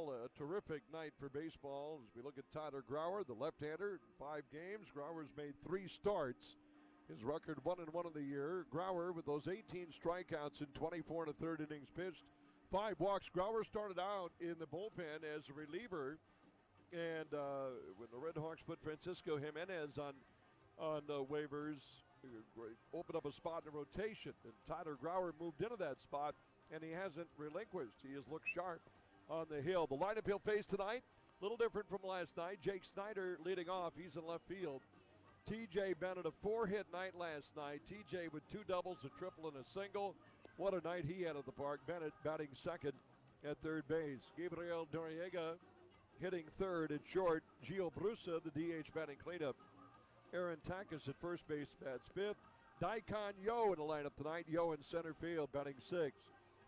baseball, a terrific night for baseball. As we look at Tyler Grauer, the left-hander, in 5 games. Grauer's made 3 starts. His record 1-1 of the year. Grauer with those 18 strikeouts in 24 1/3 innings pitched. 5 walks. Grauer started out in the bullpen as a reliever. And when the Red Hawks put Francisco Jimenez on waivers, opened up a spot in the rotation. And Tyler Grauer moved into that spot, and he hasn't relinquished. He has looked sharp on the hill. The lineup he'll face tonight, a little different from last night. Jake Snyder leading off. He's in left field. TJ Bennett, a 4-hit night last night. TJ with 2 doubles, a triple, and a single. What a night he had at the park. Bennett batting second at third base. Gabriel Noriega hitting third at short. Gio Brusa, the DH, batting cleanup. Aaron Takis at first base, bats fifth. Daikon Yo in the lineup tonight. Yo in center field, batting sixth.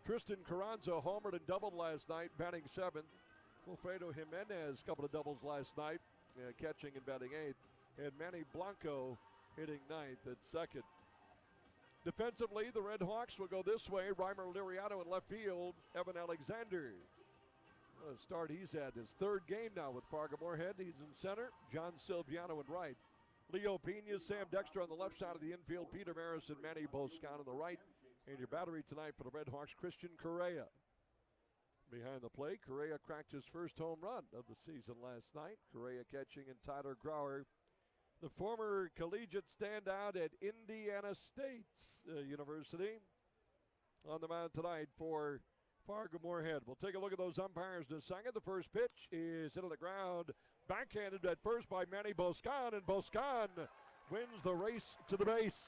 Tristan Carranza homered and doubled last night, batting seventh. Wilfredo Jimenez, a couple of doubles last night, catching and batting eighth. And Manny Blanco hitting ninth at second. Defensively, the Red Hawks will go this way. Reimer Liriano in left field. Evan Alexander. What a start he's had. His 3rd game now with Fargo-Moorhead. He's in center. John Silviano in right. Leo Pena, Sam Dexter on the left side of the infield. Peter Maris and Manny Boscan on the right. And your battery tonight for the Red Hawks, Christian Correa. Behind the plate, Correa cracked his first home run of the season last night. Correa catching and Tyler Grauer, the former collegiate standout at Indiana State University, on the mound tonight for Fargo-Moorhead. We'll take a look at those umpires in a second. The first pitch is into the ground. Backhanded at first by Manny Boscan, and Boscan wins the race to the base.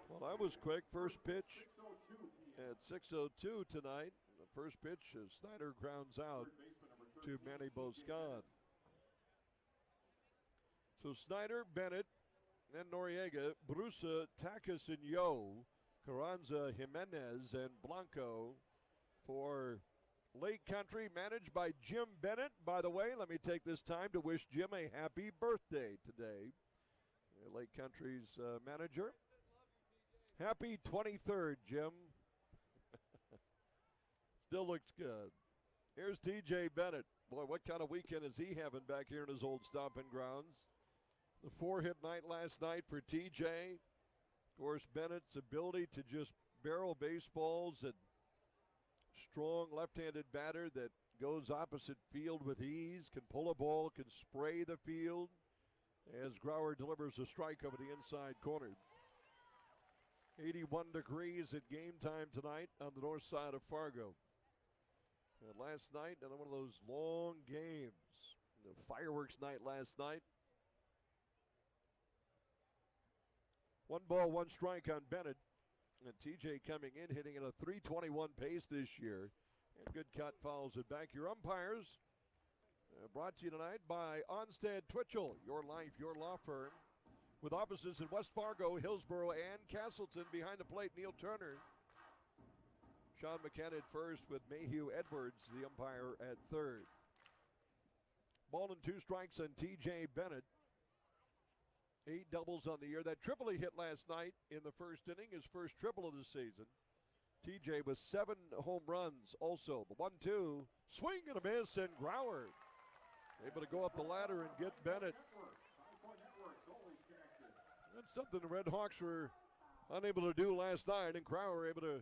Well, that was quick. First pitch at 6:02 tonight. The first pitch, Snyder grounds out to Manny Boscan. So Snyder, Bennett, and Noriega, Brusa, Takis, and Yo, Carranza, Jimenez, and Blanco for Lake Country, managed by Jim Bennett. By the way, let me take this time to wish Jim a happy birthday today. Lake Country's manager. Happy 23rd, Jim. Still looks good. Here's TJ Bennett. Boy, what kind of weekend is he having back here in his old stomping grounds? The 4-hit night last night for TJ. Of course, Bennett's ability to just barrel baseballs, and strong left-handed batter that goes opposite field with ease, can pull a ball, can spray the field, as Grauer delivers a strike over the inside corner. 81 degrees at game time tonight on the north side of Fargo. And last night, another one of those long games. The fireworks night last night. 1 ball, 1 strike on Bennett. And TJ coming in, hitting at a .321 pace this year. And good cut follows it back. Your umpires brought to you tonight by Onstead Twitchell, your life, your law firm. With offices in West Fargo, Hillsboro, and Castleton. Behind the plate, Neil Turner. Sean McKenna at first with Mayhew Edwards, the umpire, at third. Ball and 2 strikes on TJ Bennett. 8 doubles on the year. That triple he hit last night in the first inning, his first triple of the season. TJ with 7 home runs also. The 1-2, swing and a miss, and Grauer able to go up the ladder and get Bennett. That's something the Red Hawks were unable to do last night, and Grauer able to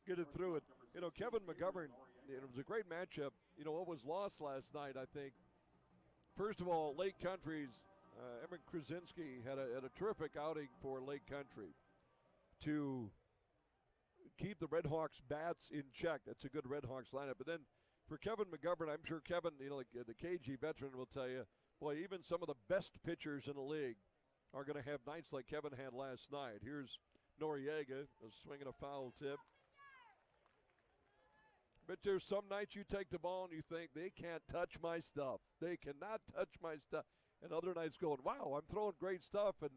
get it through it. You know, Kevin McGovern, it was a great matchup. You know, what was lost last night, I think. First of all, Lake Country's Evan Krasinski had a terrific outing for Lake Country to keep the Red Hawks bats in check. That's a good Red Hawks lineup. But then for Kevin McGovern, I'm sure Kevin, you know, like the KG veteran will tell you, boy, even some of the best pitchers in the league are going to have nights like Kevin had last night. Here's Noriega, a swing and a foul tip. But there's some nights you take the ball and you think, they can't touch my stuff. They cannot touch my stuff. And other nights going, wow, I'm throwing great stuff, and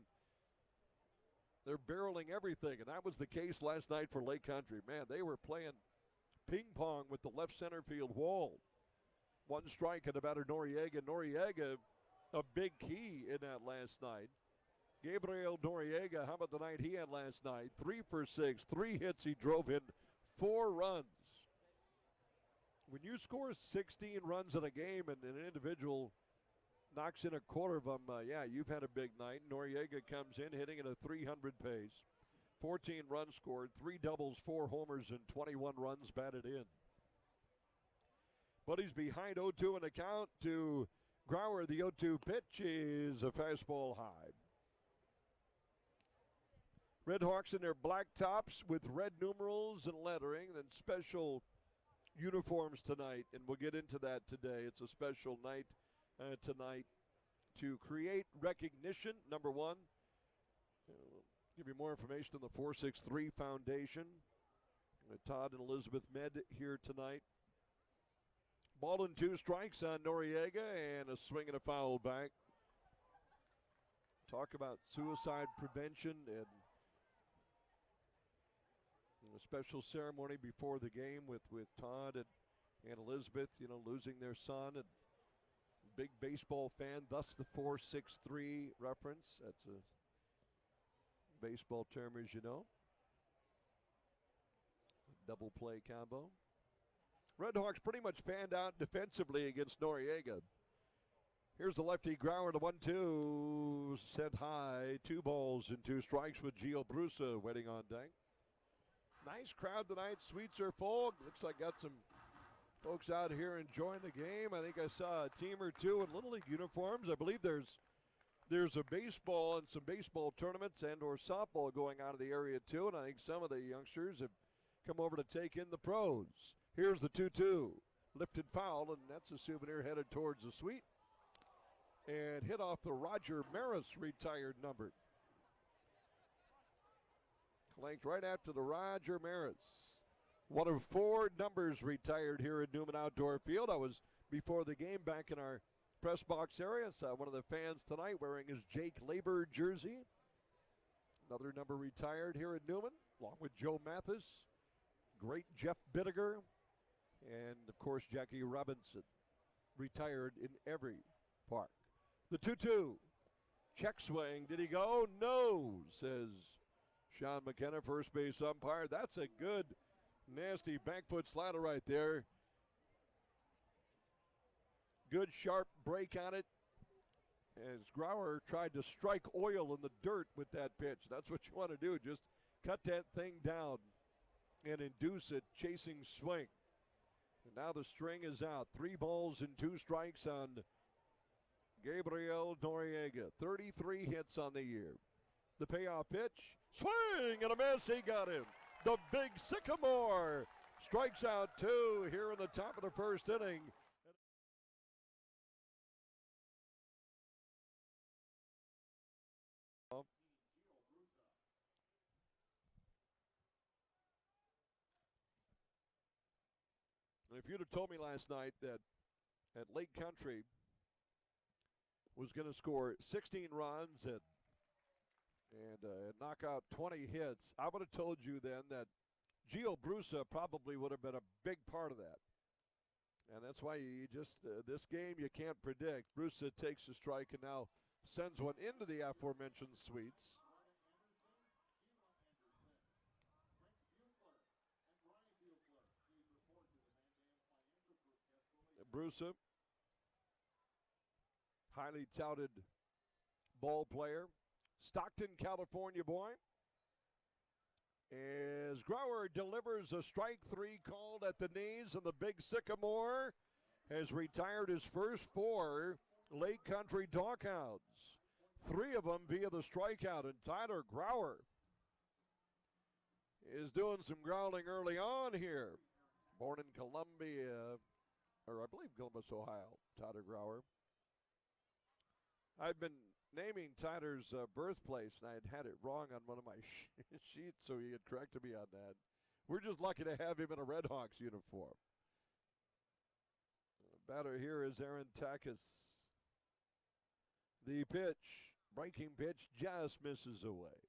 they're barreling everything. And that was the case last night for Lake Country. Man, they were playing ping pong with the left center field wall. 1 strike at the batter, Noriega. Noriega, a big key in that last night. Gabriel Noriega, how about the night he had last night? 3 for 6, 3 hits. He drove in 4 runs. when you score 16 runs in a game and an individual knocks in a quarter of them, yeah, you've had a big night. Noriega comes in hitting at a 300 pace. 14 runs scored, 3 doubles, 4 homers, and 21 runs batted in. But he's behind 0-2 in the count to Grauer. The 0-2 pitch is a fastball high. Red Hawks in their black tops with red numerals and lettering, then special uniforms tonight, and we'll get into that today. It's a special night tonight to create recognition, number one. Give you more information on the 463 Foundation. Todd and Elizabeth Med here tonight. Ball and 2 strikes on Noriega, and a swing and a foul back. Talk about suicide prevention and a special ceremony before the game with Todd and Elizabeth, you know, losing their son. And big baseball fan, thus the 463 reference. That's a baseball term, as you know. Double play combo. Red Hawks pretty much fanned out defensively against Noriega. Here's the lefty Grauer, the 1-2 sent high. 2 balls and 2 strikes with Gio Brusa waiting on deck. Nice crowd tonight. Suites are full. Looks like got some folks out here enjoying the game. I think I saw a team or two in Little League uniforms. I believe there's a baseball and some baseball tournaments and or softball going on in the area too. And I think some of the youngsters have come over to take in the pros. Here's the 2-2. Lifted foul, and that's a souvenir headed towards the suite. And hit off the Roger Maris retired number. Clanked right after the Roger Maris. One of 4 numbers retired here at Newman Outdoor Field. I was before the game back in our press box area. Saw one of the fans tonight wearing his Jake Labor jersey. Another number retired here at Newman, along with Joe Mathis, great Jeff Bittiger, and of course Jackie Robinson, retired in every park. The 2-2. Check swing. Did he go? No, says Sean McKenna, first base umpire. That's a good, nasty back foot slider right there. Good sharp break on it as Grauer tried to strike oil in the dirt with that pitch. That's what you want to do. Just cut that thing down and induce a chasing swing. And now the string is out. 3 balls and 2 strikes on Gabriel Noriega. 33 hits on the year. The payoff pitch. Swing and a miss. He got him. The big Sycamore strikes out 2 here in the top of the first inning. If you'd have told me last night that Lake Country was going to score 16 runs and knock out 20 hits, I would have told you then that Gio Brusa probably would have been a big part of that. And that's why you just, this game you can't predict. Brusa takes a strike and now sends one into the aforementioned suites. Brusa, highly touted ball player, Stockton, California boy. As Grauer delivers a strike 3 called at the knees, and the big Sycamore has retired his first 4 Lake Country Doghounds. 3 of them via the strikeout, and Tyler Grauer is doing some growling early on here. Born in Columbia, or I believe Columbus, Ohio, Tyler Grauer. I've been naming Tyler's birthplace, and I had it wrong on one of my sheets, so he had corrected me on that. We're just lucky to have him in a Red Hawks uniform. Batter here is Aaron Takis. The pitch, breaking pitch, just misses away.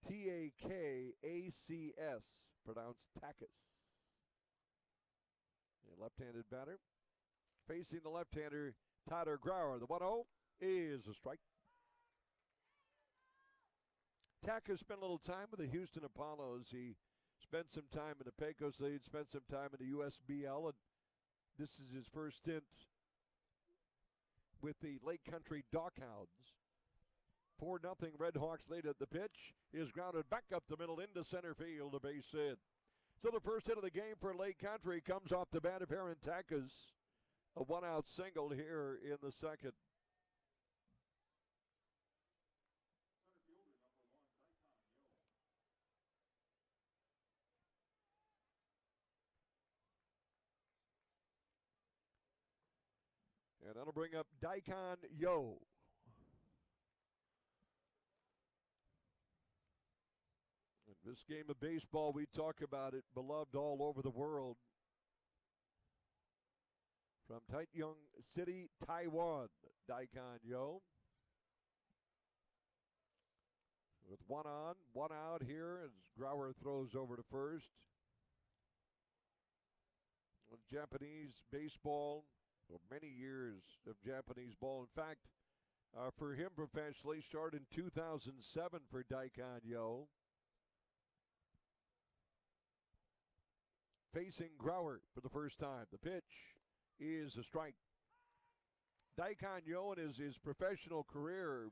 T-A-K-A-C-S, pronounced Takis. A left-handed batter. Facing the left-hander, Tyler Grauer. The 1-0 is a strike. Takis spent a little time with the Houston Apollos. He spent some time in the Pecos League, spent some time in the USBL, and this is his first stint with the Lake Country Doghounds. 4-0 Red Hawks lead at the pitch. Is grounded back up the middle into center field, a base hit. So the first hit of the game for Lake Country comes off the bat of Aaron Takas. A one-out single here in the second. And that'll bring up Daikon Yo. In this game of baseball, we talk about it, beloved all over the world. From Taichung City, Taiwan, Daikon Yo. With one on, one out here as Grauer throws over to first. With Japanese baseball, many years of Japanese ball. In fact, for him professionally, started in 2007 for Daikon Yo. Facing Grauer for the first time. The pitch is a strike. Daikon Yo in his professional career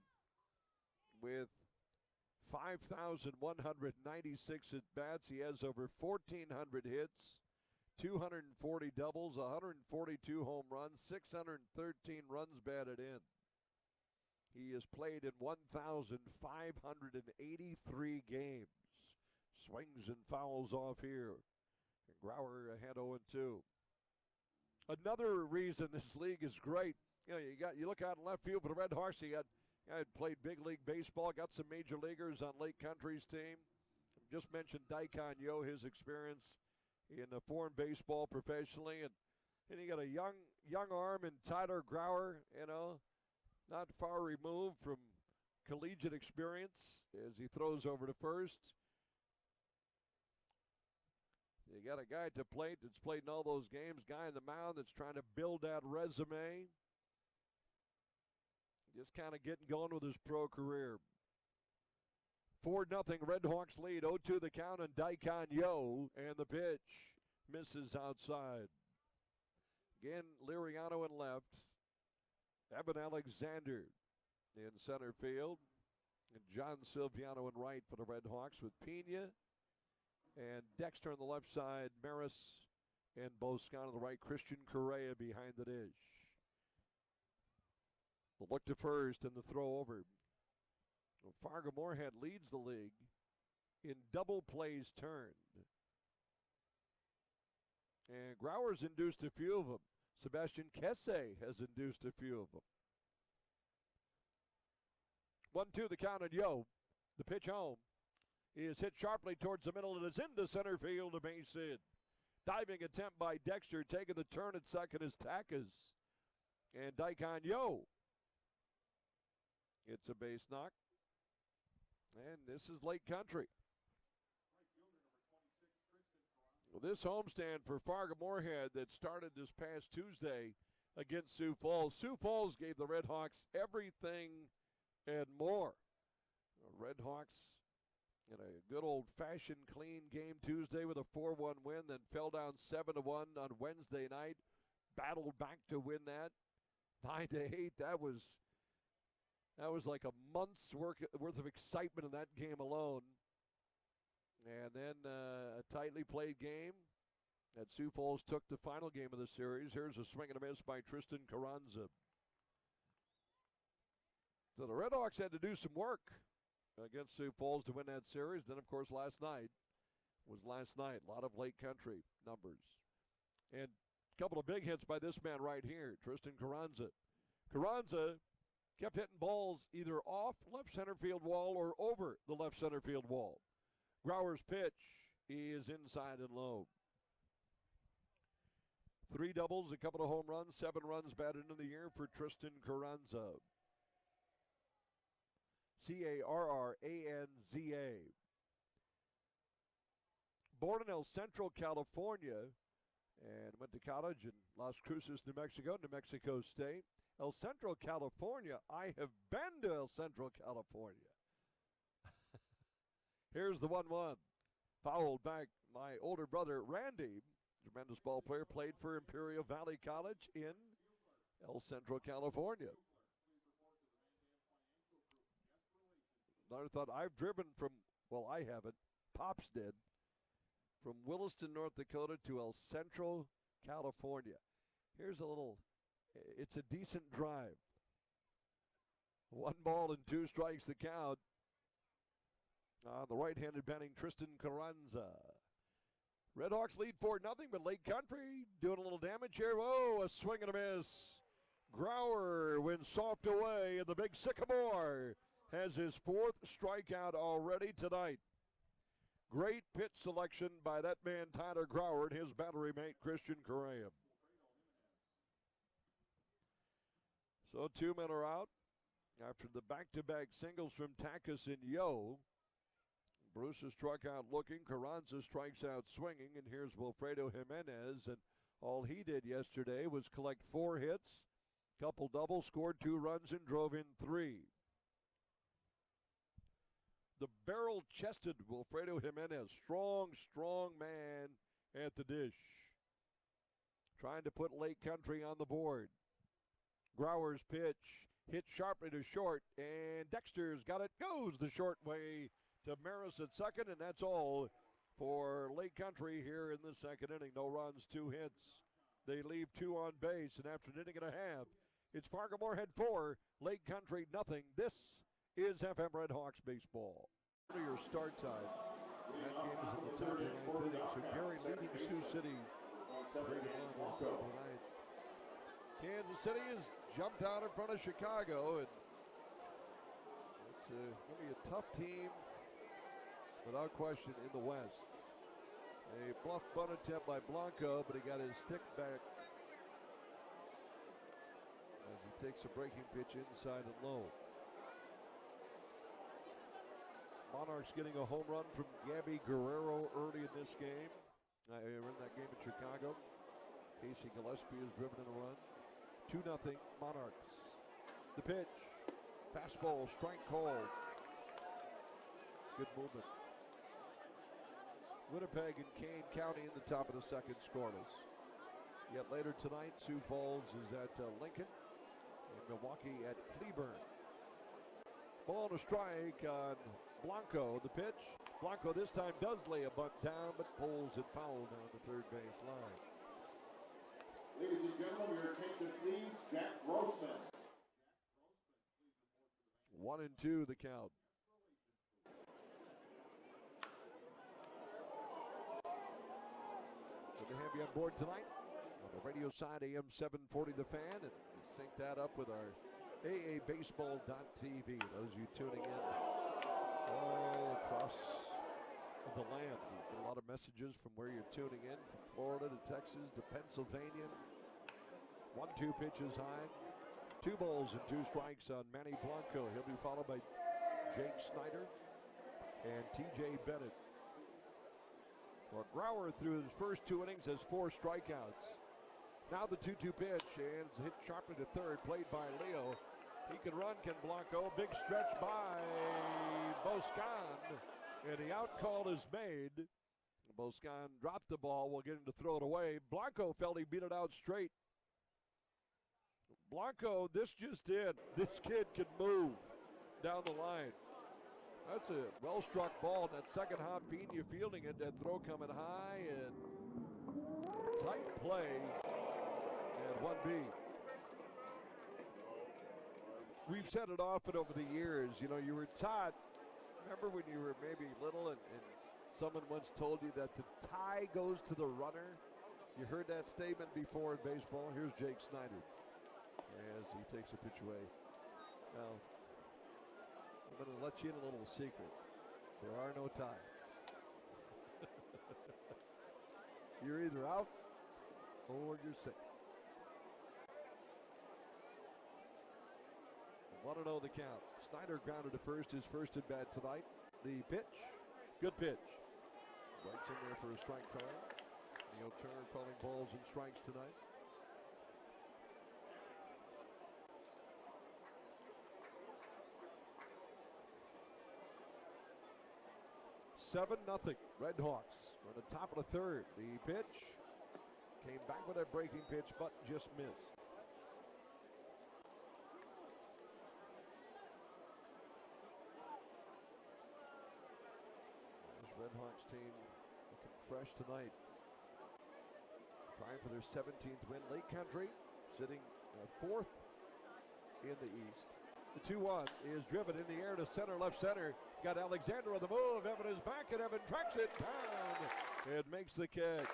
with 5,196 at-bats. He has over 1,400 hits, 240 doubles, 142 home runs, 613 runs batted in. He has played in 1,583 games. Swings and fouls off here. And Grauer ahead 0-2. Another reason this league is great, you look out in left field for the Red Hawks. You had played big league baseball, got some major leaguers on Lake Country's team. Just mentioned Daikon Yo, his experience in foreign baseball professionally, and you got a young arm in Tyler Grauer, not far removed from collegiate experience as he throws over to first. You got a guy at the plate that's played in all those games, guy in the mound that's trying to build that resume. Just kind of getting going with his pro career. 4-0 Red Hawks lead, 0-2 the count on Daikon Yo, and the pitch misses outside. Again, Liriano in left. Evan Alexander in center field. And John Silviano in right for the Red Hawks with Pena and Dexter on the left side, Maris and Boscan on the right, Christian Correa behind the dish. The look to first and the throw over. Fargo Moorhead leads the league in double plays turned. And Grauer's induced a few of them. Sebastian Kesse has induced a few of them. 1-2 the count on Yo. The pitch home. He is hit sharply towards the middle and is into center field, a base hit. Diving attempt by Dexter, taking the turn at second is Takas. And Daikon Yo. It's a base knock. And this is Lake Country. Well, this homestand for Fargo Moorhead that started this past Tuesday against Sioux Falls. Sioux Falls gave the Red Hawks everything and more. The Red Hawks in a good old-fashioned clean game Tuesday with a 4-1 win, then fell down 7-1 on Wednesday night. Battled back to win that 9-8. That was like a month's worth of excitement in that game alone. And then a tightly played game that Sioux Falls took the final game of the series. Here's a swing and a miss by Tristan Carranza. So the Red Hawks had to do some work against Sioux Falls to win that series. Then, of course, last night. A lot of Lake Country numbers. And a couple of big hits by this man right here, Tristan Carranza. Carranza kept hitting balls either off left center field wall or over the left center field wall. Grauer's pitch is inside and low. 3 doubles, a couple of home runs, 7 runs batted in the year for Tristan Carranza. Carranza. Born in El Centro, California, and went to college in Las Cruces, New Mexico State. El Centro, California. I have been to El Centro, California. Here's the 1-1. fouled back my older brother, Randy. Tremendous ball player, played for Imperial Valley College in El Centro, California. Another thought, I've driven from, well, I haven't, Pops did, from Williston, North Dakota to El Centro, California. Here's a little, it's a decent drive. 1 ball and 2 strikes the count. The right-handed batting Tristan Carranza. Redhawks lead 4-0, but Lake Country doing a little damage here. Whoa, a swing and a miss. Grauer went soft away, and the big Sycamore has his 4th strikeout already tonight. Great pitch selection by that man, Tyler Grauer, and his battery mate, Christian Correa. So 2 men are out after the back-to-back singles from Takacs and Yo. Bruce is struck out looking. Carranza strikes out swinging, and here's Wilfredo Jimenez, and all he did yesterday was collect 4 hits, couple doubles, scored 2 runs, and drove in 3. The barrel-chested Wilfredo Jimenez, strong man at the dish, trying to put Lake Country on the board. Grauer's pitch hit sharply to short, and Dexter's got it, goes the short way to Maris at second, and that's all for Lake Country here in the second inning. No runs, 2 hits. They leave 2 on base, and after an inning and a half, it's Fargo Moorhead 4, Lake Country nothing. This is FM Redhawks baseball. Your start time. That game is in the top of the 9th inning, so Gary leading Sioux City 3-1 in the top of the 9th. Kansas City has jumped out in front of Chicago, and it's going to be a tough team without question in the West. A bluff bunt attempt by Blanco, but he got his stick back as he takes a breaking pitch inside and low. Monarchs getting a home run from Gabby Guerrero early in this game. In that game in Chicago. Casey Gillespie has driven in a run. 2-0 Monarchs. The pitch. Fastball, strike called. Good movement. Winnipeg and Kane County in the top of the second scoreless. Yet later tonight, Sioux Falls is at Lincoln and Milwaukee at Cleburne. Ball and a strike on Blanco. The pitch. Blanco this time does lay a bunt down, but pulls it foul down the third base line. Ladies and gentlemen, your attention please, Jack Grossman. 1-2 the count. Good to have you on board tonight on the radio side, AM 740 The Fan, and we sync that up with our AABaseball.tv. Those of you tuning in all across the land. We get a lot of messages from where you're tuning in, from Florida to Texas to Pennsylvania. 1-2 pitches high. 2 balls and 2 strikes on Manny Blanco. He'll be followed by Jake Snyder and TJ Bennett. Well, Grauer through his first 2 innings has 4 strikeouts. Now the 2-2 pitch, and it's hit sharply to third, played by Leo. He can run, can Blanco. Big stretch by Boscan, and the out call is made. Boscan dropped the ball, will get him to throw it away. Blanco felt he beat it out straight. Blanco, this just in. This kid can move down the line. That's a well-struck ball. That second hop, Pena fielding it. That throw coming high and tight play. And 1B. We've said it often over the years. You know, you were taught, remember when you were maybe little and someone once told you that the tie goes to the runner? You heard that statement before in baseball. Here's Jake Snyder as he takes a pitch away. Now, I'm going to let you in a little secret. There are no ties. You're either out or you're safe. 1-0 the count. Snyder grounded to first, his first at bat tonight. The pitch, good pitch. Breaks in there for a strike call. Neil Turner calling balls and strikes tonight. 7-0. Red Hawks on the top of the third. The pitch came back with a breaking pitch, but just missed. This Red Hawks team looking fresh tonight. Trying for their 17th win. Lake Country sitting fourth in the East. The 2-1 is driven in the air to center, left center. Got Alexander on the move. Evan is back, and Evan tracks it down. It makes the catch.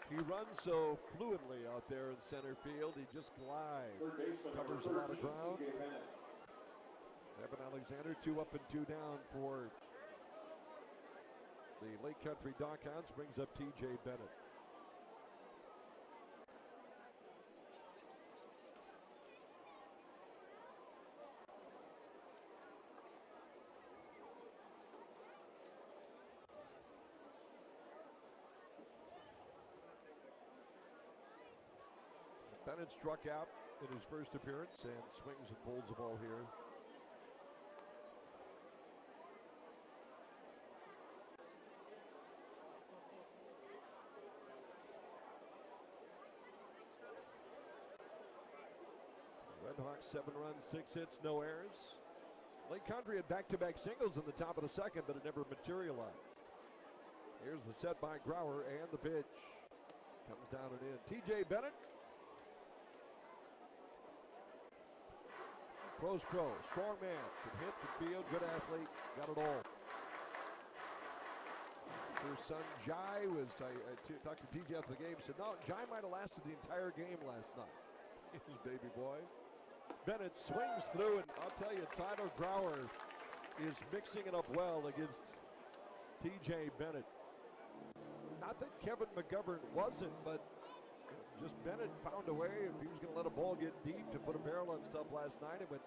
He runs so fluently out there in center field. He just glides. Covers a lot of ground. Evan Alexander, 2 up and 2 down for the Lake Country Doghounds. Brings up T.J. Bennett. Bennett struck out in his first appearance and swings and pulls the ball here. Red Hawks 7 runs, 6 hits, no errors. Lake Country had back-to-back singles in the top of the second, but it never materialized. Here's the set by Grauer and the pitch. Comes down and in. T.J. Bennett. Pro, strong man, can hit the field, good athlete, got it all. Her son Jai was, I talked to TJ after the game, said no, Jai might have lasted the entire game last night. His baby boy. Bennett swings through, and I'll tell you, Tyler Grauer is mixing it up well against TJ Bennett. Not that Kevin McGovern wasn't, but just Bennett found a way. If he was going to let a ball get deep to put a barrel on stuff last night, it went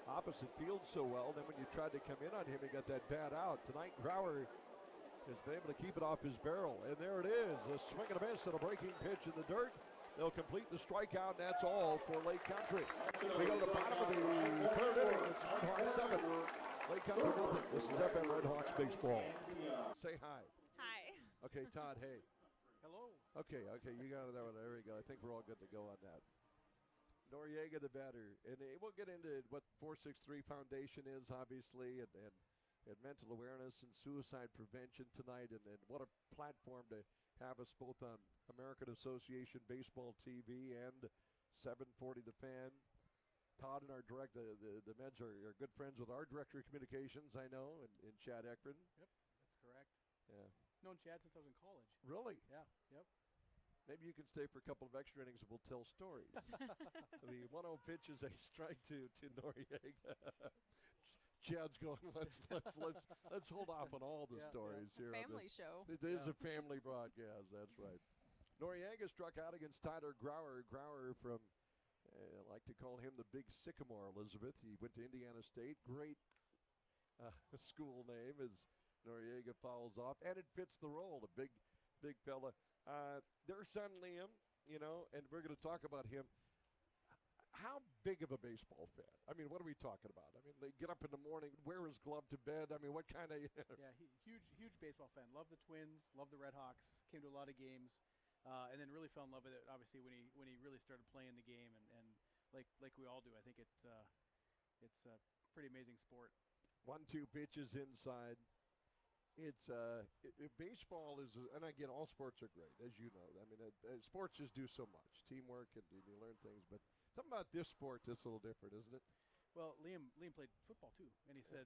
opposite field so well. Then when you tried to come in on him, he got that bat out. Tonight, Grauer has been able to keep it off his barrel. And there it is, a swing and a miss and a breaking pitch in the dirt. They'll complete the strikeout, and that's all for Lake Country. We go to the bottom of the third inning. It's Red Hawks 7. Lake Country nothing. This is FM Red Hawks baseball. Say hi. Hi. Okay, Todd, hey. Hello. Okay, you got it. There we go. I think we're all good to go on that. Noriega, the batter. And we'll get into what 463 Foundation is, obviously, and mental awareness and suicide prevention tonight, and what a platform to have us both on American Association Baseball TV and 740 The Fan. Todd and our director, the Meds are good friends with our director of communications, I know, and Chad Ekman. Yep, that's correct. Yeah. Known Chad since I was in college. Really? Yeah, yep. Maybe you can stay for a couple of extra innings and we'll tell stories. The 1-0 pitch is a strike to Noriega. Chad's going, let's hold off on all the stories here. Family show. It is a family broadcast, that's right. Noriega struck out against Tyler Grauer. Grauer from, I like to call him the Big Sycamore, Elizabeth. He went to Indiana State. Great school name as Noriega fouls off, and it fits the role. A big fella. Their son Liam, and we're going to talk about him. How big of a baseball fan? I mean, what are we talking about? I mean, they get up in the morning, wear his glove to bed. I mean, what kind of? Yeah, huge baseball fan. Loved the Twins, loved the Red Hawks. Came to a lot of games, and then really fell in love with it. Obviously, when he really started playing the game, and like we all do, I think it's a pretty amazing sport. 1-2 pitches inside. It's baseball is, and again, all sports are great, as you know. I mean, sports just do so much, teamwork, and you learn things. But something about this sport that's a little different, isn't it? Well, Liam played football too, and he said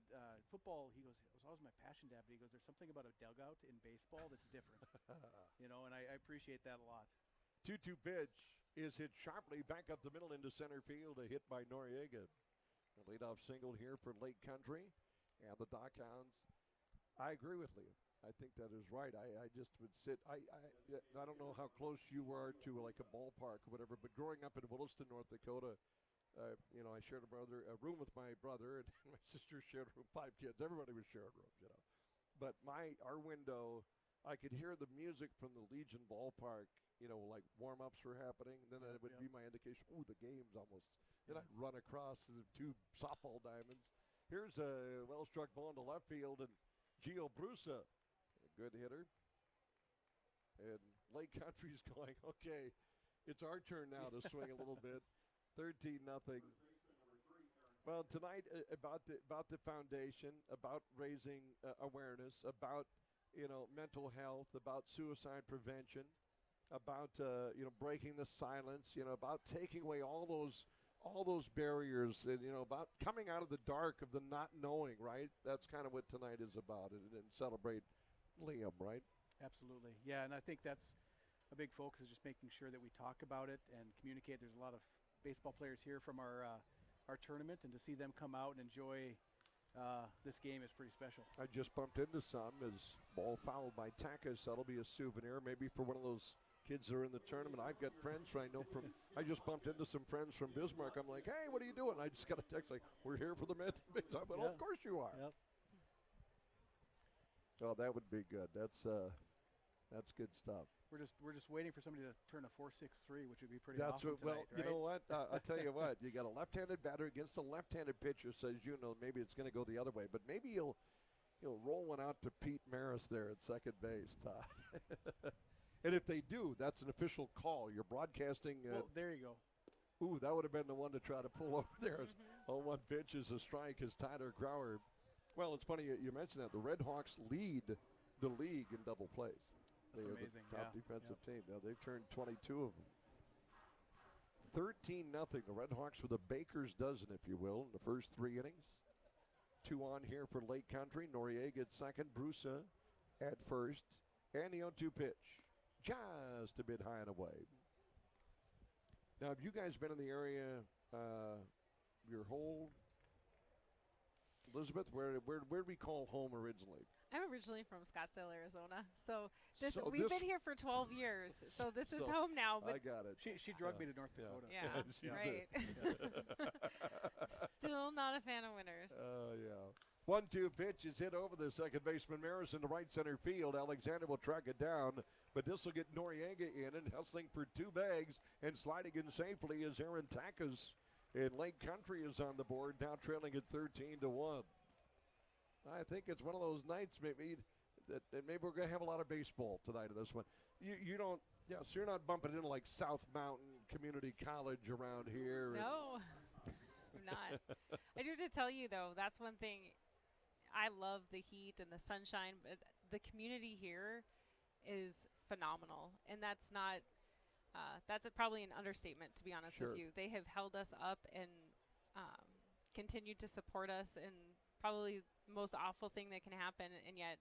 football. He goes, it was always my passion, Dad. But he goes, there's something about a dugout in baseball that's different, and I appreciate that a lot. 2-2 pitch is hit sharply back up the middle into center field. A hit by Noriega. A leadoff single here for Lake Country, and the Doghounds. I agree with Liam. I think that is right. I just would sit. I don't know how close you are to like a ballpark or whatever, but growing up in Williston, North Dakota, I shared a room with my brother, and my sister shared a room, 5 kids. Everybody was sharing rooms, But our window, I could hear the music from the Legion ballpark. Like warm-ups were happening. And then that would be my indication. Oh, the game's almost. Then I'd run across the 2 softball diamonds. Here's a well-struck ball into left field, and Gio Brusa, a good hitter. And Lake Country's going, okay, it's our turn now to swing a little bit. 13-0. Well, tonight about the foundation, about raising awareness, about mental health, about suicide prevention, about breaking the silence, about taking away all those barriers, and about coming out of the dark of the not knowing. Right? That's kind of what tonight is about, and celebrate Liam. Right? Absolutely, yeah, and I think that's a big focus, is just making sure that we talk about it and communicate. There's a lot of baseball players here from our tournament, and to see them come out and enjoy this game is pretty special. I just bumped into some as ball fouled by Takas. That'll be a souvenir, maybe for one of those kids that are in the tournament. I've got friends I know from. I just bumped into some friends from Bismarck. I'm like, hey, what are you doing? I just got a text like, we're here for the Mets. I went, of course you are. Yep. Oh, that would be good. That's good stuff. We're just waiting for somebody to turn a 4.63, which would be pretty That's awesome well, tonight, right? You know what? I'll tell you what. You got a left-handed batter against a left-handed pitcher, so as you know, maybe it's going to go the other way. But maybe you'll roll one out to Pete Maris there at second base, Todd. And if they do, that's an official call. You're broadcasting. Well, there you go. Ooh, that would have been the one to try to pull over there. On one pitch is a strike as Tyler Grauer. Well, it's funny you mentioned that. The Red Hawks lead the league in double plays. That's they amazing. are the top defensive team. Now they've turned 22 of them. 13-0. The Red Hawks with a baker's dozen, if you will, in the first 3 innings. 2 on here for Lake Country. Noriega at second. Brusa at first. And the 0-2 pitch. Just a bit high and away. Now, have you guys been in the area your whole... Elizabeth, where did we call home originally? I'm originally from Scottsdale, Arizona. So we've been here for 12 years. So this is home now. But I got it. She drugged me to North Dakota. Yeah, right. Still not a fan of winners. Oh, yeah. 1-2 pitch is hit over the second baseman Maris in the right center field. Alexander will track it down, but this will get Noriega in and hustling for 2 bags and sliding in safely as Aaron Takas in Lake Country is on the board, now trailing at 13-1. I think it's one of those nights maybe that maybe we're going to have a lot of baseball tonight in this one. You don't, so you're not bumping into like South Mountain Community College around here. No, I'm not. I do have to tell you, though, that's one thing. I love the heat and the sunshine, but the community here is phenomenal. And that's not, probably an understatement, to be honest with you. They have held us up and continued to support us in probably the most awful thing that can happen, and yet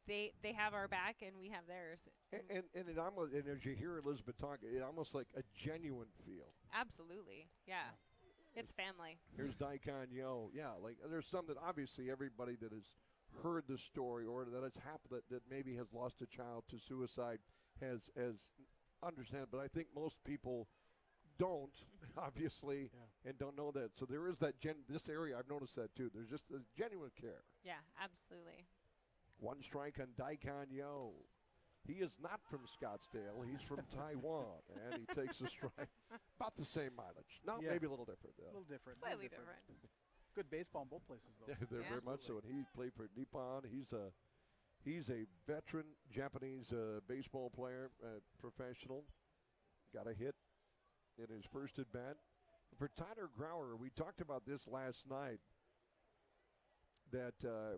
they have our back and we have theirs. And it almost, and as you hear Elizabeth talk, it almost like a genuine feel. Absolutely, yeah. It's family. Here's Daikon Yo. Yeah, like there's some that obviously everybody that has heard the story or that has happened that maybe has lost a child to suicide has understand. But I think most people don't, obviously, and don't know that. So there is that this area, I've noticed that too. There's just a genuine care. Yeah, absolutely. 1 strike on Daikon Yo. He is not from Scottsdale. He's from Taiwan, and he takes a strike. About the same mileage. No, maybe a little different. A little different. Slightly different. Good baseball in both places, though. Yeah, they're very much so. And he played for Nippon. He's a veteran Japanese baseball player, professional. Got a hit in his first at bat. For Tyler Grauer, we talked about this last night. That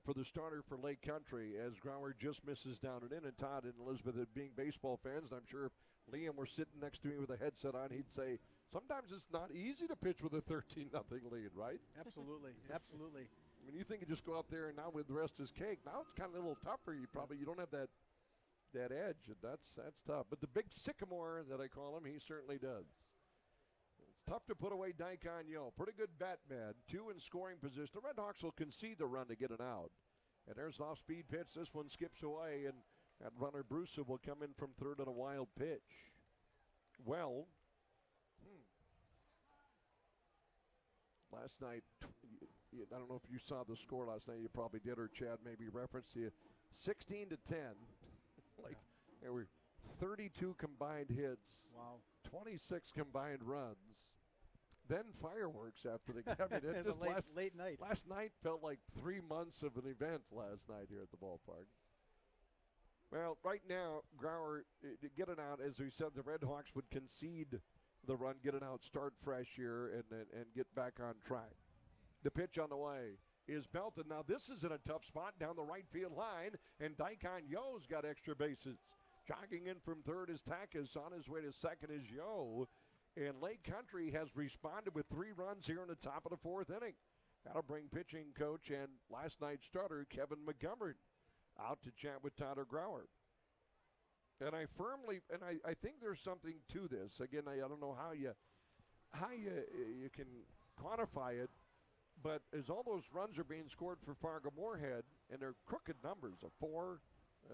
for the starter for Lake Country, as Grauer just misses down and in, and Todd and Elizabeth being baseball fans, and I'm sure if Liam were sitting next to me with a headset on, he'd say, sometimes it's not easy to pitch with a 13-0 lead, right? Absolutely, absolutely. I mean, you think you just go out there and now with the rest is cake. Now it's kind of a little tougher. You don't have that edge, and that's tough. But the big sycamore that I call him, he certainly does. Tough to put away Daikon Yo. Pretty good bat man. 2 in scoring position. The Red Hawks will concede the run to get it out. And there's an off-speed pitch. This one skips away, and that runner Brusa will come in from third on a wild pitch. Well, last night, I don't know if you saw the score last night. You probably did, or Chad maybe referenced to you. 16-10. There were 32 combined hits. Wow. 26 combined runs. then fireworks after the game. I mean, it It's a just late night. last night felt like 3 months of an event last night here at the ballpark. Well, right now, Grauer, to get it out, as we said, the Red Hawks would concede the run, get it out, start fresh here, and get back on track. The pitch on the way is belted. Now, this is in a tough spot down the right field line, and Daikon Yo's got extra bases. Jogging in from third is Takis. On his way to second is Yo. And Lake Country has responded with 3 runs here in the top of the 4th inning. That'll bring pitching coach and last night's starter, Kevin Montgomery, out to chat with Tyler Grauer. And I think there's something to this. Again, I don't know how you can quantify it, but as all those runs are being scored for Fargo Moorhead, and they're crooked numbers, a 4,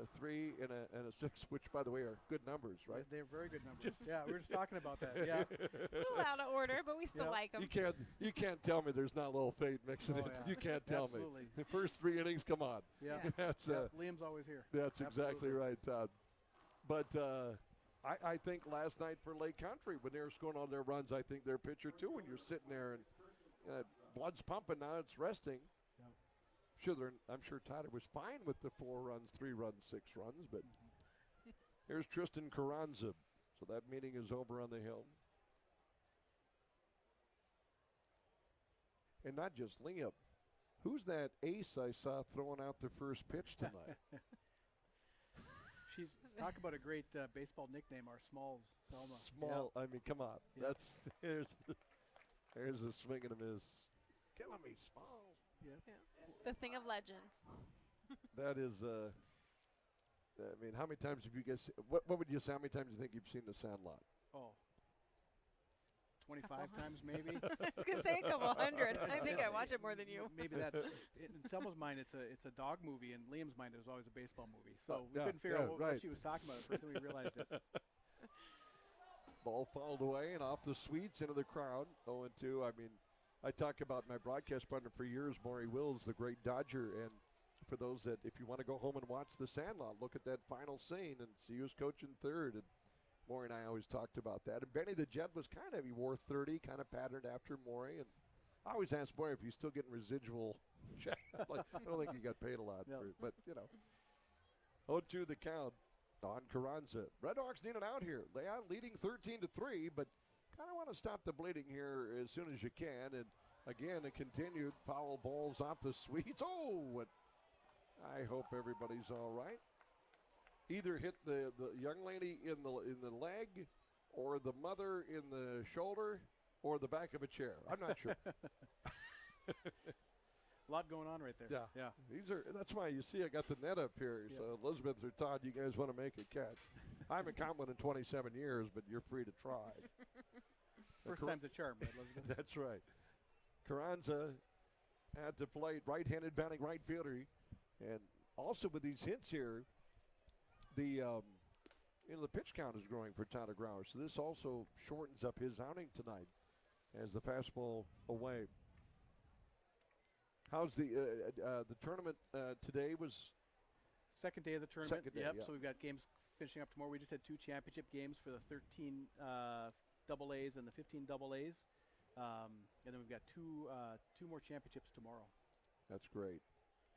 a 3, and a 6, which, by the way, are good numbers, right? They're very good numbers. Yeah, we were just talking about that. Yeah. A little out of order, but we still like them. You can't tell me there's not a little fate mixing it. Yeah. You can't tell Absolutely. me. The first 3 innings, come on. Yeah. That's Liam's always here. That's exactly Absolutely. right, Todd. But I think last night for Lake Country, when they were scoring all their runs, I think their pitcher too. When you're sitting there and blood's pumping, now it's resting. I'm sure Tyler was fine with the 4 runs, 3 runs, 6 runs, but here's Tristan Carranza. So that meeting is over on the hill. And not just Liam. Who's that ace I saw throwing out the first pitch tonight? She's talk about a great baseball nickname, our Smalls, Selma. Small, I mean, come on. Yeah. There's a swing and a miss. Killing me, Smalls. Yeah. The thing of legend. That is, I mean, how many times have you guys, what would you say, how many times do you think you've seen The Sandlot? Oh. 25 times maybe. I was gonna say a couple hundred. I think I watch it more than you. Maybe that's in Selma's mind. It's a dog movie. In Liam's mind, it was always a baseball movie. So we yeah, couldn't figure out right. what she was talking about at first, and we realized it. Ball fouled away and off the sweets into the crowd. 0-2. I mean, I talk about my broadcast partner for years, Maury Wills, the great Dodger. And for those that, if you want to go home and watch The Sandlot, look at that final scene and see who's coaching third. And Maury and I always talked about that. And Benny the Jet was kind of, he wore 30, kind of patterned after Maury. And I always ask Maury if he's still getting residual check. Like, I don't think he got paid a lot for it. But, you know, 0-2 the count on Carranza. Red Hawks need an out here. They are leading 13-3, but kind of want to stop the bleeding here as soon as you can. And, again, a continued foul balls off the sweets. Oh, I hope everybody's all right. Either hit the young lady in the leg, or the mother in the shoulder, or the back of a chair. I'm not sure. A lot going on right there. Yeah. That's why you see I got the net up here. Yeah. So Elizabeth or Todd, you guys want to make a catch. I haven't caught one in 27 years, but you're free to try. First time's a charm, right, Elizabeth? That's right. Carranza at the plate, right-handed batting right fielder. And also with these hits here, the pitch count is growing for Tyler Grauer. So this also shortens up his outing tonight as the fastball away. How's the tournament today? Was second day of the tournament. Second day, yep. yeah. So we've got games finishing up tomorrow. We just had 2 championship games for the 13 double A's and the 15 double A's, and then we've got two more championships tomorrow. That's great.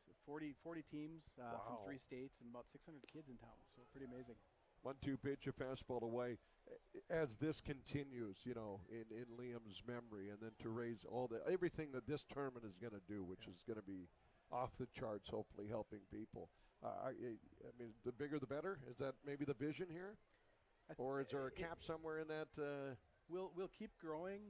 So 40 teams Wow. from 3 states and about 600 kids in town. So pretty amazing. 1-2 pitch, a fastball away. As this continues, you know, in Liam's memory, and then to raise everything that this tournament is going to do, which is going to be off the charts, hopefully helping people. I mean, the bigger the better. Is that maybe the vision here, or is there a cap somewhere in that? We'll keep growing.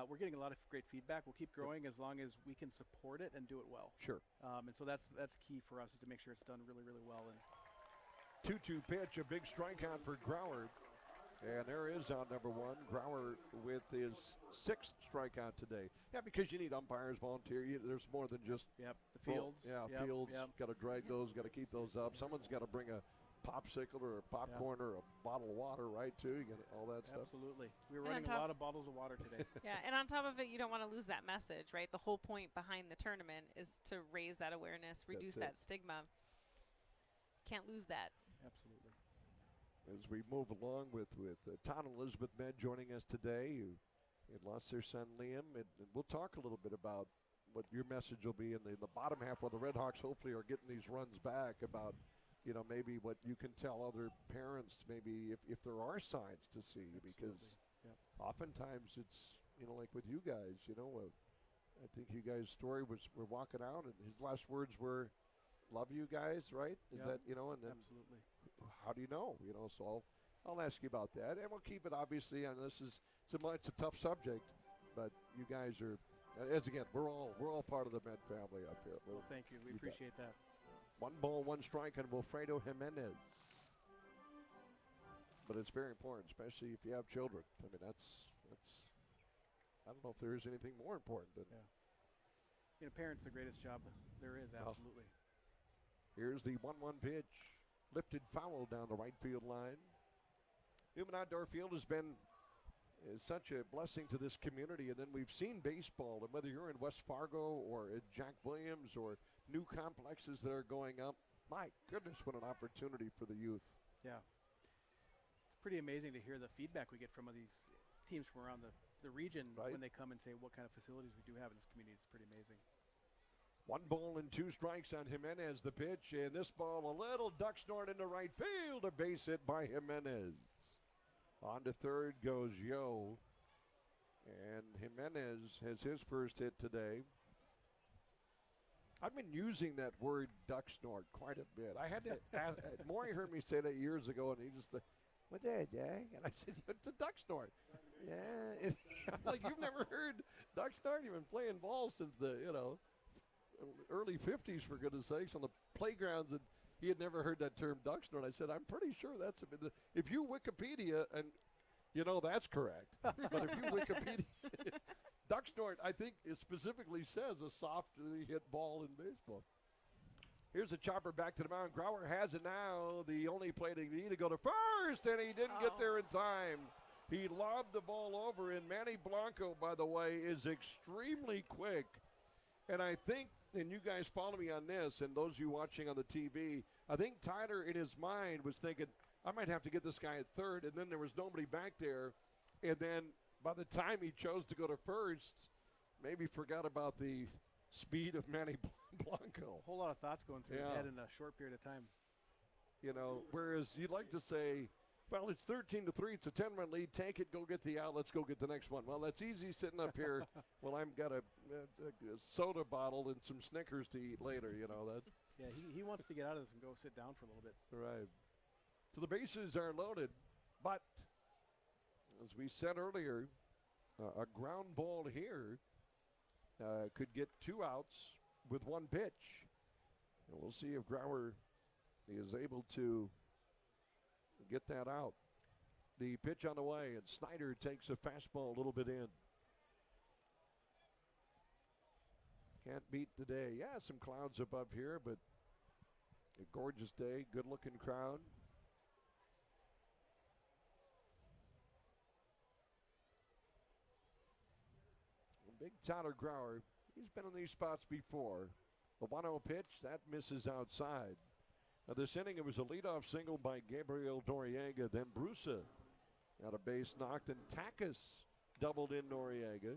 We're getting a lot of great feedback. We'll keep growing as long as we can support it and do it well. Sure. And so that's key for us, is to make sure it's done really, really well. And 2-2 pitch, a big strikeout for Grauer. And there is out number 1. Grauer with his 6th strikeout today. Yeah, because you need umpires, volunteer. There's more than just the fields. Fields. Yep. Got to drag those. Got to keep those up. Someone's got to bring a popsicle or a popcorn or a bottle of water, right? Too. You got all that stuff. Absolutely. We were running a lot of bottles of water today. Yeah, and on top of it, you don't want to lose that message, right? The whole point behind the tournament is to raise that awareness, reduce that stigma. Can't lose that. Absolutely. As we move along with Todd and Elizabeth Med joining us today, who They lost their son Liam, and we'll talk a little bit about what your message will be in the bottom half, where the Red Hawks hopefully are getting these runs back, about maybe what you can tell other parents, maybe if there are signs to see. Absolutely. Because Yep. oftentimes it's like with you guys, I think you guys' story was, we're walking out and his last words were, "Love you guys," right? Is Yep. that, and then Absolutely. how do you know? So I'll ask you about that, and we'll keep it obviously on this. It's a tough subject, but you guys are, as again, we're all part of the Med family up here. Well, thank you. We appreciate that. 1 ball, 1 strike on Wilfredo Jimenez. But it's very important, especially if you have children. I mean, that's I don't know if there is anything more important than. Yeah. Parents, the greatest job there is. Absolutely. Here's the 1-1 pitch. Lifted foul down the right field line. Newman Outdoor Field has been such a blessing to this community, and then we've seen baseball, and whether you're in West Fargo or at Jack Williams or new complexes that are going up, my goodness, what an opportunity for the youth. Yeah. It's pretty amazing to hear the feedback we get from these teams from around the region when they come and say what kind of facilities we do have in this community. It's pretty amazing. 1 ball and 2 strikes on Jimenez, the pitch, and this ball a little duck snort into right field, a base hit by Jimenez. On to third goes Yo, and Jimenez has his first hit today. I've been using that word duck snort quite a bit. I had to ask, Maury heard me say that years ago, and he just said, "What's that, Jack?" And I said, "It's a duck snort." Yeah, I'm like, "You've never heard duck snort? You've been playing ball since the early 50s, for goodness sakes, on the playgrounds." And he had never heard that term duck snort. I said, "I'm pretty sure that's if you Wikipedia, and that's correct." But if you Wikipedia, duck snort, I think it specifically says a softly hit ball in baseball. Here's a chopper back to the mound. Grauer has it now. The only play to need to go to first, and he didn't get there in time. He lobbed the ball over, and Manny Blanco, by the way, is extremely quick. And I think, and you guys follow me on this, and those of you watching on the TV, I think Tyler in his mind was thinking, I might have to get this guy at third, and then there was nobody back there. And then by the time he chose to go to first, maybe forgot about the speed of Manny Blanco. A whole lot of thoughts going through his head in a short period of time. Whereas you'd like to say, well, it's 13-3, it's a 10-run lead, take it, go get the out, let's go get the next one. Well, that's easy sitting up here. Well, I've got a soda bottle and some Snickers to eat later, that. Yeah, he wants to get out of this and go sit down for a little bit. Right. So the bases are loaded, but as we said earlier, a ground ball here could get 2 outs with 1 pitch. And we'll see if Grauer is able to get that out. The pitch on the way, and Snyder takes a fastball a little bit in. Can't beat the day. Yeah, some clouds above here, but a gorgeous day, good-looking crowd. Big Tyler Grauer, he's been in these spots before. The 1-0 pitch, that misses outside. This inning, it was a leadoff single by Gabriel Noriega. Then Brusa got a base knocked, and Takas doubled in Noriega.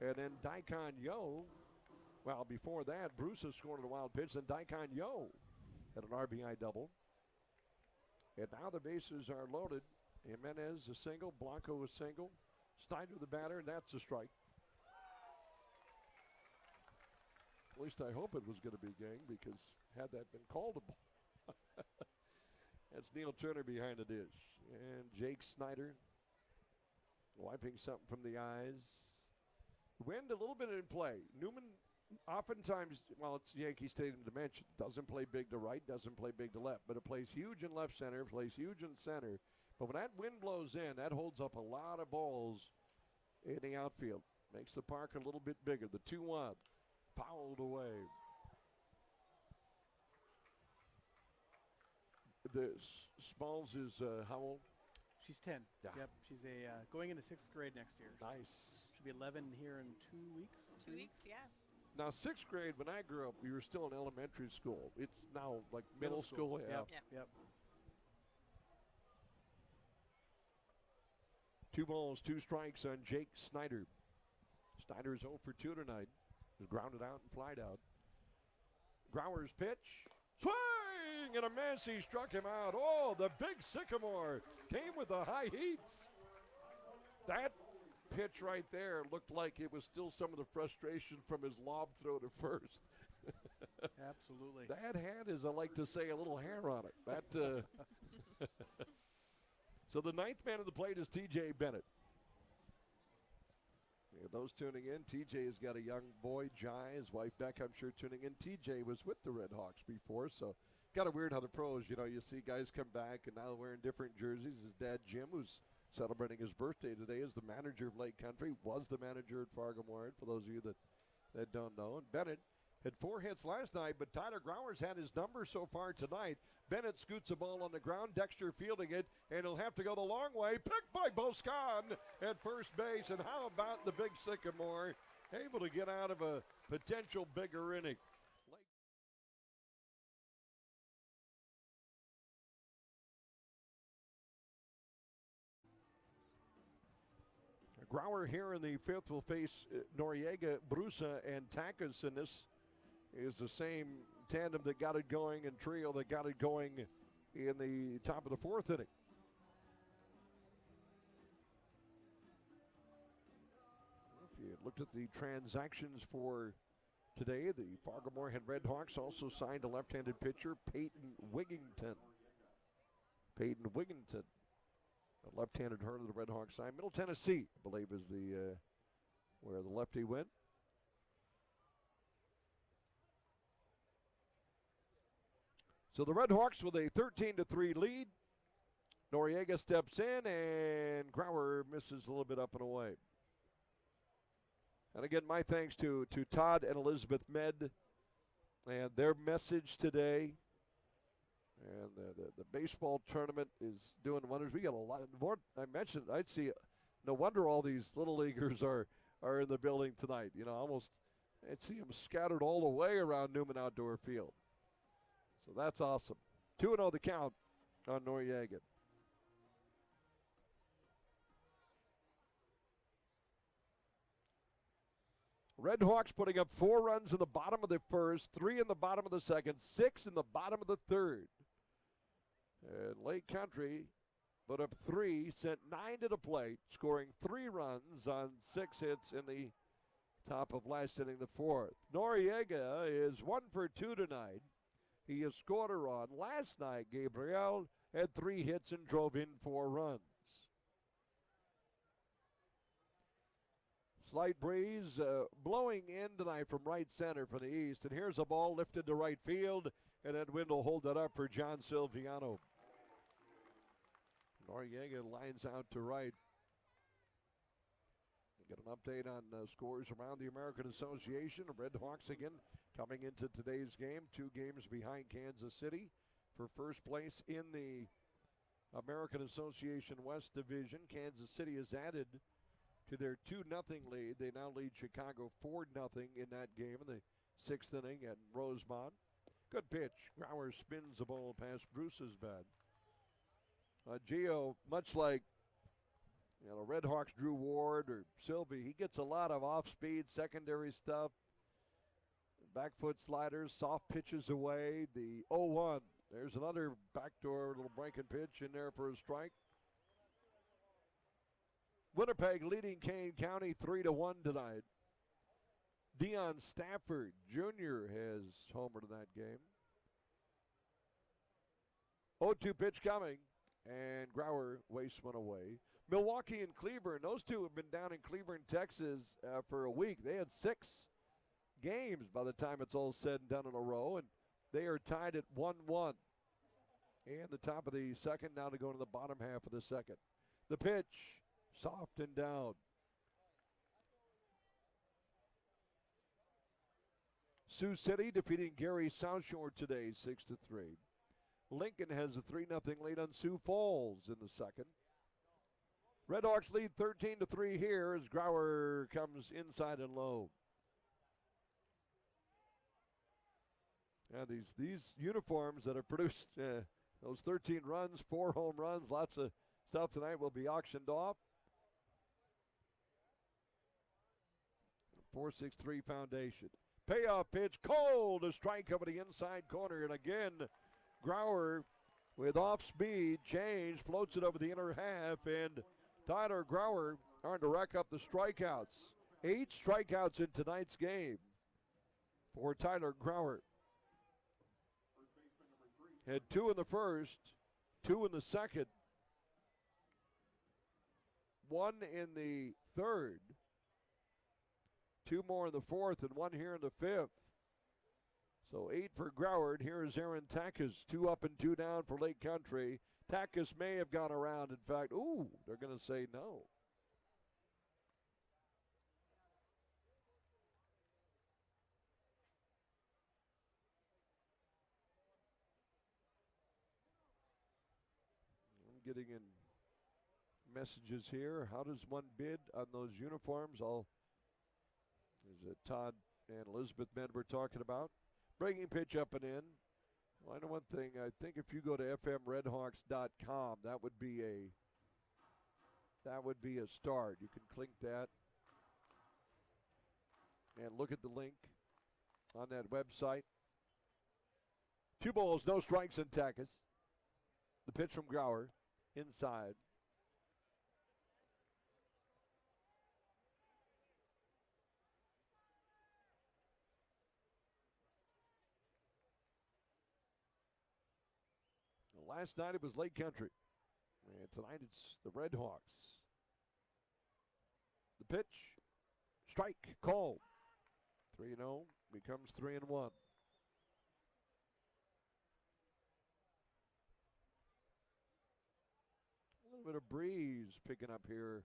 And then Daikon Yo, well, before that, Brusa scored a wild pitch, then Daikon Yo had an RBI double. And now the bases are loaded. Jimenez a single, Blanco a single, Snyder the batter, and that's a strike. At least I hope it was going to be, gang, because had that been called a ball. That's Neil Turner behind the dish. And Jake Snyder wiping something from the eyes. Wind a little bit in play. Newman oftentimes, well, it's Yankee Stadium dimension. Doesn't play big to right, doesn't play big to left, but it plays huge in left center, plays huge in center. But when that wind blows in, that holds up a lot of balls in the outfield. Makes the park a little bit bigger. The 2-1. Fouled away. Smalls is how old? She's 10. Yeah. Yep. She's going into 6th grade next year. Nice. She'll be 11 here in 2 weeks. 2 weeks, yeah. Now, 6th grade, when I grew up, we were still in elementary school. It's now like middle school. Yeah. Yep. 2 balls, 2 strikes on Jake Snyder. Snyder's 0 for 2 tonight. He's grounded out and flied out. Grauer's pitch. Swing and a miss. He struck him out. Oh, the big sycamore came with the high heat. That pitch right there looked like it was still some of the frustration from his lob throw to first. Absolutely. That had, as I like to say, a little hair on it. That. So the 9th man of the plate is T.J. Bennett. Yeah, those tuning in, T.J. has got a young boy, Jai, his wife Beck, I'm sure tuning in. T.J. was with the Red Hawks before, so kind of weird how the pros, you see guys come back and now wearing different jerseys. His dad, Jim, who's celebrating his birthday today, is the manager of Lake Country, was the manager at Fargo-Moorhead, for those of you that don't know. And Bennett had 4 hits last night, but Tyler Grauer's had his number so far tonight. Bennett scoots a ball on the ground, Dexter fielding it, and he'll have to go the long way. Picked by Boscan at first base, and how about the big sycamore? Able to get out of a potential bigger inning. Grauer here in the 5th will face Noriega, Brusa, and Takas, and this is the same tandem that got it going and trio that got it going in the top of the 4th inning. If you looked at the transactions for today, the Fargo-Moorhead Red Hawks also signed a left-handed pitcher, Peyton Wigington. Peyton Wigington, a left-handed hurler of the Red Hawks side. Middle Tennessee, I believe, is the where the lefty went. So the Red Hawks with a 13-3 lead. Noriega steps in, and Grauer misses a little bit up and away. And again, my thanks to Todd and Elizabeth Med and their message today. And the baseball tournament is doing wonders. We got a lot more. I mentioned, I'd see, no wonder all these little leaguers are in the building tonight. Almost, I'd see them scattered all the way around Newman Outdoor Field. So that's awesome. 2-0 the count on Noriega. Red Hawks putting up 4 runs in the bottom of the 1st, 3 in the bottom of the 2nd, 6 in the bottom of the 3rd. And Lake Country put up 3, sent 9 to the plate, scoring 3 runs on 6 hits in the top of last inning, the 4th. Noriega is 1 for 2 tonight. He has scored a run. Last night, Gabriel had 3 hits and drove in 4 runs. Slight breeze blowing in tonight from right center for the east. And here's a ball lifted to right field. And Edwin will hold that up for John Silviano. Noriega lines out to right. Get an update on scores around the American Association. Red Hawks again coming into today's game. 2 games behind Kansas City for first place in the American Association West Division. Kansas City has added to their 2-0 lead. They now lead Chicago 4-0 in that game in the 6th inning at Rosemont. Good pitch. Grauer spins the ball past Bruce's bat. Gio, much like Red Hawks Drew Ward or Sylvie, he gets a lot of off-speed secondary stuff. Back foot sliders, soft pitches away. The 0-1. There's another backdoor little breaking pitch in there for a strike. Winnipeg leading Kane County 3-1 tonight. Deion Stafford Jr. has homered in that game. 0-2 pitch coming, and Grauer wastes one away. Milwaukee and Cleburne, those two have been down in Cleburne, Texas for a week. They had 6 games by the time it's all said and done in a row, and they are tied at 1-1. And the top of the 2nd, now to go to the bottom half of the 2nd. The pitch, soft and down. Sioux City defeating Gary South Shore today, 6-3. Lincoln has a 3-0 lead on Sioux Falls in the 2nd. Red Hawks lead 13-3 here as Grauer comes inside and low. And these uniforms that have produced those 13 runs, 4 home runs, lots of stuff tonight will be auctioned off. 463 Foundation. Payoff pitch, cold, a strike over the inside corner, and again, Grauer with off-speed change floats it over the inner half, and Tyler Grauer starting to rack up the strikeouts. 8 strikeouts in tonight's game for Tyler Grauer. Had 2 in the first, 2 in the second, 1 in the third, 2 more in the fourth, and 1 here in the fifth. So 8 for Grauer. Here is Aaron Takas, 2 up and 2 down for Lake Country. Takas may have gone around. In fact, they're going to say no. I'm getting in messages here. How does one bid on those uniforms? Is it Todd and Elizabeth Men we're talking about? Breaking pitch up and in. Well, I know one thing. I think if you go to fmredhawks.com, that would be a start. You can click that and look at the link on that website. 2 balls, no strikes in Takas. The pitch from Grauer inside. Last night it was Lake Country, and tonight it's the Red Hawks. The pitch, strike, called. 3-0 becomes 3-1. A little bit of breeze picking up here.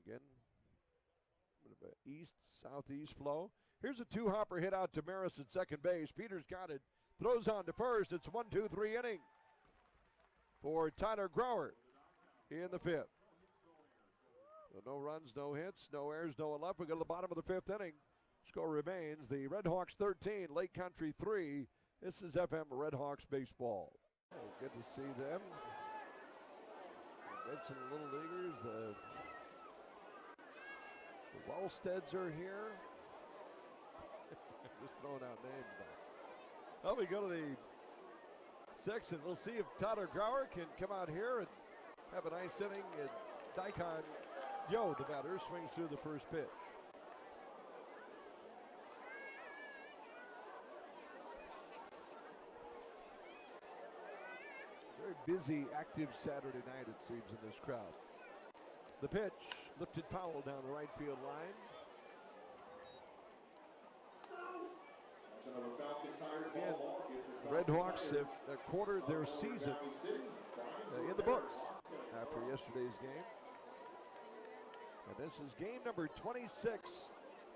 Again, a bit of an east-southeast flow. Here's a 2-hopper hit out to Maris at second base. Peters got it, throws on to first. It's 1-2-3 inning for Tyler Grauer in the fifth. So no runs, no hits, no errors, no one left. We go to the bottom of the fifth inning. Score remains the Red Hawks 13, Lake Country 3. This is FM Red Hawks baseball. Good to see them. Mention Little Leaguers. The Wallsteads are here. Just throwing out names now. Well, we go to the sixth, and we'll see if Tyler Grauer can come out here and have a nice inning. And Daikon Yo, the batter, swings through the first pitch. Very busy, active Saturday night, it seems, in this crowd. The pitch, lifted foul down the right field line. Again, the Red Hawks have quartered their season in the books after yesterday's game. And this is game number 26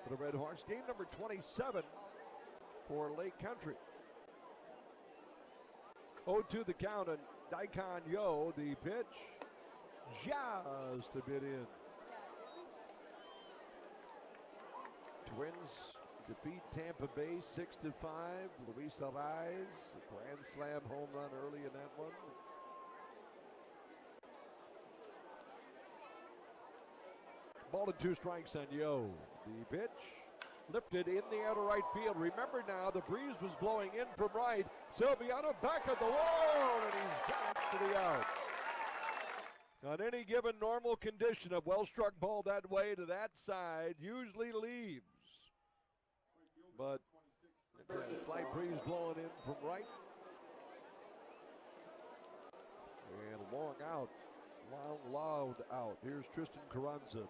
for the Red Hawks, game number 27 for Lake Country. 0-2 the count, and Daikon Yo, the pitch, just a bit in. Twins defeat Tampa Bay 6-5. Luis Arraez, a grand slam home run early in that one. Ball and 2 strikes on Yo. The pitch lifted in the outer right field. Remember now, the breeze was blowing in from right. Silviano back at the wall, and he's down to the out. On any given normal condition, a well-struck ball that way to that side usually leaves. But a slight breeze blowing in from right. And a long out, loud out. Here's Tristan Carranza.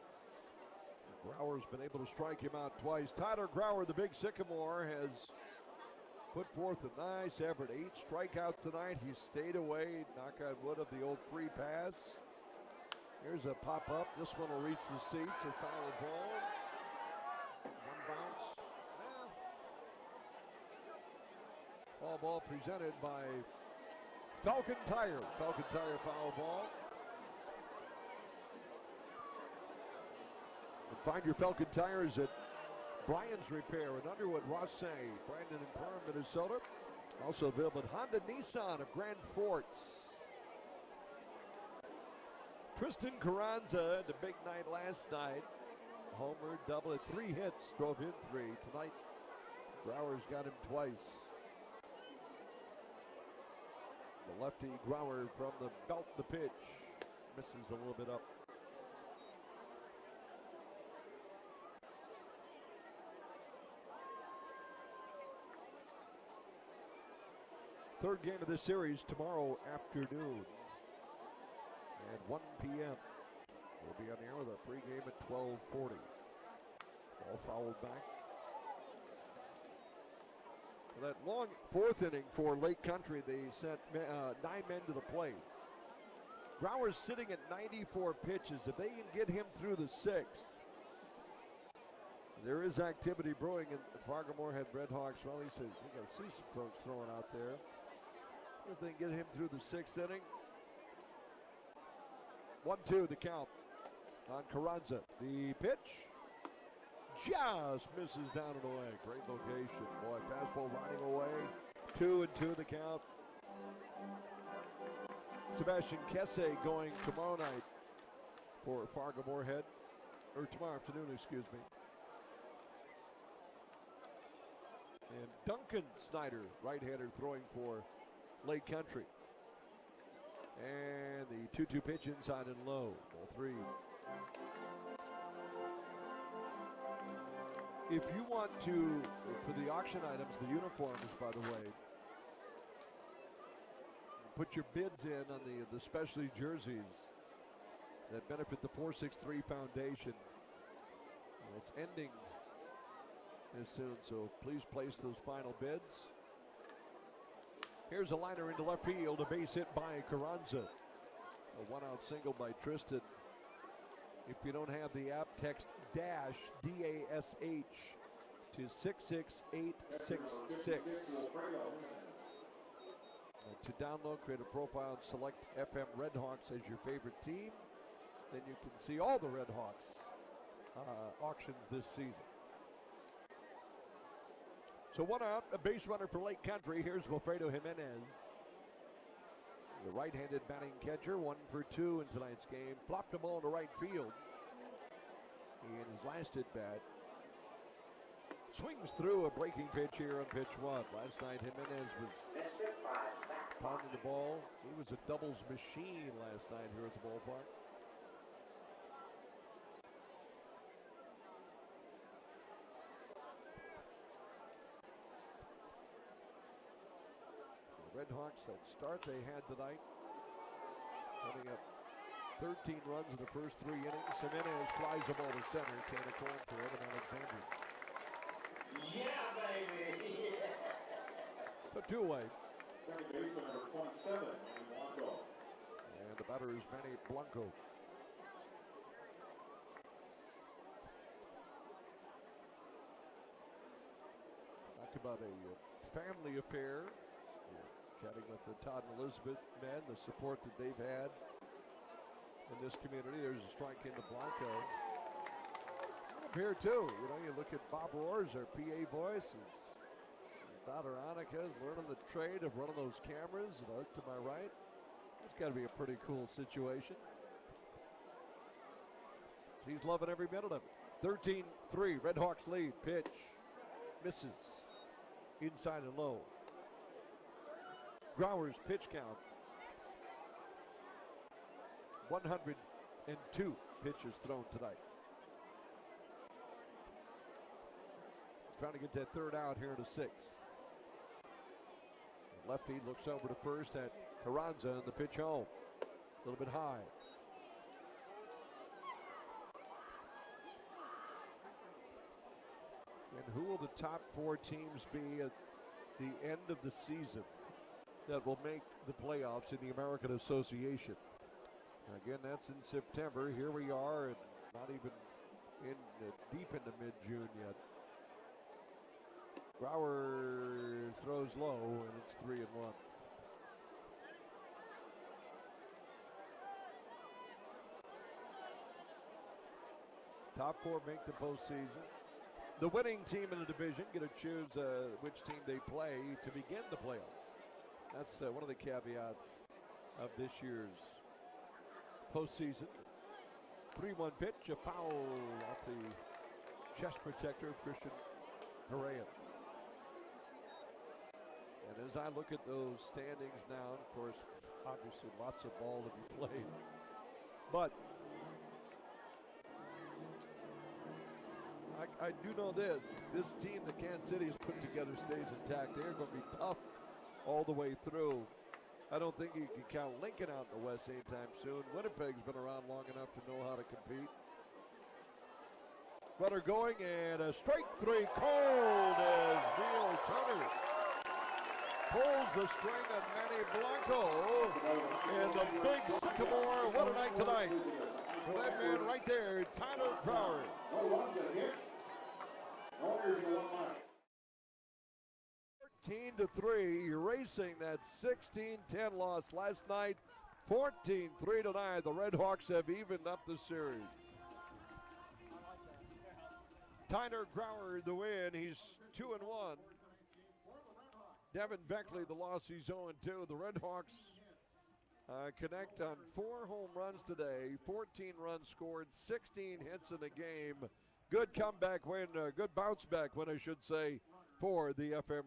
Grauer's been able to strike him out twice. Tyler Grauer, the big sycamore, has put forth a nice effort. 8 strikeouts tonight. He stayed away, knock on wood, of the old free pass. Here's a pop-up. This one will reach the seats. A foul ball. One bounce. Foul ball presented by Falcon Tire. Falcon Tire foul ball. Find your Falcon tires at Brian's Repair in Underwood, Rossay, Brandon and Perham, Minnesota. Also available at Honda Nissan of Grand Forks. Tristan Carranza, the big night last night. homer, double, 3 hits, drove in 3. Tonight, Grauer's got him twice. The lefty Grauer from the belt, the pitch, misses a little bit up. Third game of the series tomorrow afternoon at 1 p.m. We'll be on the air with a pregame at 12:40. Ball fouled back. That long 4th inning for Lake Country, they sent 9 men to the plate. Grauer's sitting at 94 pitches. If they can get him through the 6th, there is activity brewing in the Fargo-Moorhead Redhawks. Well, he says we got to see some folks throwing out there. If they can get him through the 6th inning. 1-2 the count on Carranza. The pitch just misses down and away. Great location. Boy, fastball riding away. 2-2 the count. Sebastian Kesse going tomorrow night for Fargo-Moorhead. Or tomorrow afternoon, excuse me. And Duncan Snyder, right-hander, throwing for Lake Country. And the 2-2 pitch inside and low. Ball 3. If you want to, for the auction items, the uniforms, by the way, put your bids in on the specialty jerseys that benefit the 463 Foundation. It's ending as soon, so please place those final bids. Here's a liner into left field, a base hit by Carranza. A 1-out single by Tristan. If you don't have the app, text DASH, D-A-S-H, to 66866. To download, create a profile, and select FM Redhawks as your favorite team. Then you can see all the Redhawks auctions this season. So 1 out, a base runner for Lake Country. Here's Wilfredo Jimenez. The right-handed batting catcher, 1 for 2 in tonight's game. Flopped the ball to right field. In his last at-bat, swings through a breaking pitch here on pitch 1. Last night, Jimenez was pounding the ball. He was a doubles machine last night here at the ballpark. Redhawks, that start they had tonight, putting up 13 runs in the first 3 innings. Jimenez flies the ball to center. Can of corn for Evan Alexander. Yeah, baby! So 2 away. Second baseman number 27, Blanco. And the batter is Manny Blanco. Talk about a family affair. Chatting with the Todd and Elizabeth men, the support that they've had in this community. There's a strike into Blanco. Up here too, you know, you look at Bob Roars, our PA voice. His daughter Annika is learning the trade of running those cameras. And to my right, it's got to be a pretty cool situation. She's loving every minute of it. 13-3, Redhawks lead. Pitch misses inside and low. Grauer's pitch count, 102 pitches thrown tonight. Trying to get that 3rd out here in the 6th. Lefty looks over to first at Carranza, and the pitch home. A little bit high. And who will the top 4 teams be at the end of the season that will make the playoffs in the American Association? Again, that's in September. Here we are, and not even deep into mid-June yet. Grauer throws low, and it's 3-1. Top 4 make the postseason. The winning team in the division get to choose which team they play to begin the playoffs. That's one of the caveats of this year's postseason. 3-1 pitch, a foul off the chest protector of Christian Correa. And as I look at those standings now, of course, obviously lots of ball to be played. But I do know this team that Kansas City has put together stays intact. They're going to be tough all the way through. I don't think you can count Lincoln out in the West anytime soon. Winnipeg's been around long enough to know how to compete. Runner going, and a strike three, cold as Neil Turner pulls the string of Manny Blanco in the big Sycamore. What a night tonight for that man right there, Tyler Grauer. 14-3, erasing that 16-10 loss last night. 14-3 tonight. The Red Hawks have evened up the series. Tyler Grauer the win. He's 2-1. Devin Beckley the loss. He's 0-2. The Red Hawks connect on 4 home runs today. 14 runs scored. 16 hits in the game. Good comeback win. Good bounce back win, I should say, for the FM